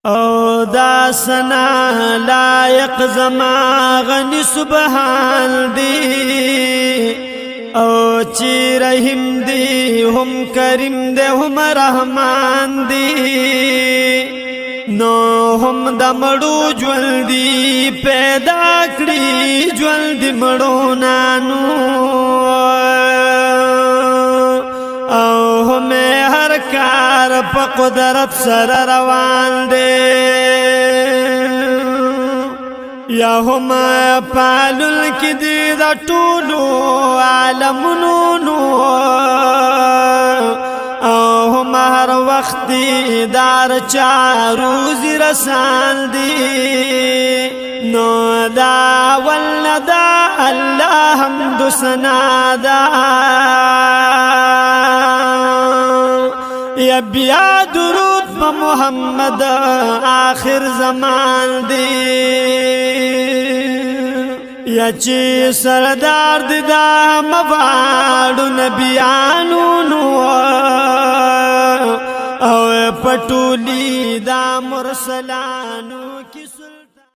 او دا سنا لائق زما غنی سبحان دی او چی رحیم دی هم کریم دی هم رحمان دی نو هم د مړو ژوند دی پیدا کړی ژوند دی مړو نانو او هم هر کار په قدرت سره روان دی یا هم پالل کی دی دا ټولو عالمونو نو او هم هر وخت دی دار چا روزی رسان دی نو دا ولدا الله حمد سنا دا یا بیا درود په محمد آخر زمان دی یا چې سردار دی دا مواړو نبیانو نو او پټولی دا مرسلانو کی